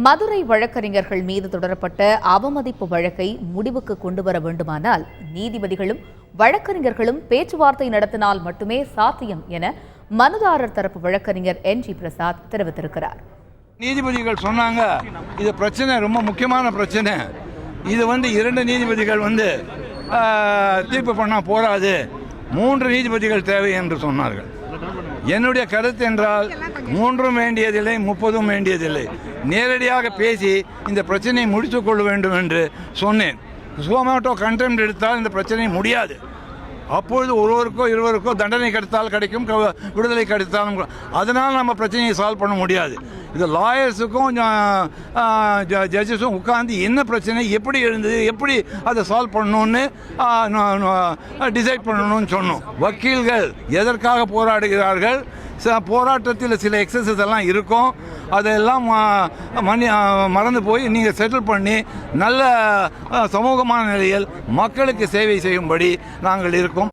மதுரை வழக்கறிஞர்கள் மீது தொடரப்பட்ட அவமதிப்பு வழக்கை முடிவுக்கு கொண்டுவர வேண்டுமானால் நீதிபதிகளும் வழக்கறிஞர்களும் பேச்சுவார்த்தை நடத்தினால் மட்டுமே சாத்தியம் என மனுதாரர் தரப்பு வழக்கறிஞர் NG பிரசாத் தெரிவித்திருக்கிறார். நீதிபதிகள் சொன்னாங்க, இது பிரச்சனை ரொம்ப முக்கியமான பிரச்சனை. இது இரண்டு நீதிபதிகள் தீர்ப்பு பண்ணா போராது, 3 நீதிபதிகள் தேவை என்று சொன்னார்கள். என்னுடைய கருத்து என்றால் 3 வேண்டியதில்லை, 30 வேண்டியதில்லை. நேரடியாக பேசி இந்த பிரச்சனையை முடித்துக் கொள்ள வேண்டும் என்று சொன்னேன். சுமோட்டோ கண்டெம்ட் எடுத்தால் இந்த பிரச்சனை முடியாது. அப்பொழுது ஒருவருக்கோ இருவருக்கோ தண்டனை கிடைத்தால் கிடைக்கும், விடுதலை கிடைத்தாலும் அதனால் நம்ம பிரச்சனையை சால்வ் பண்ண முடியாது. இது லாயர்ஸுக்கும் ஜட்ஜஸும் உட்கார்ந்து என்ன பிரச்சனை எப்படி எழுந்தது, எப்படி அதை சால்வ் பண்ணணும்னு டிசைட் பண்ணணும்னு சொன்னோம். வக்கீல்கள் எதற்காக போராடுகிறார்கள், போராட்டத்தில் சில எக்ஸசஸ் எல்லாம் இருக்கும், அதெல்லாம் மறந்து போய் நீங்கள் செட்டில் பண்ணி நல்ல சமூகமான நிலையில் மக்களுக்கு சேவை செய்யும்படி நாங்கள் இருக்கோம்.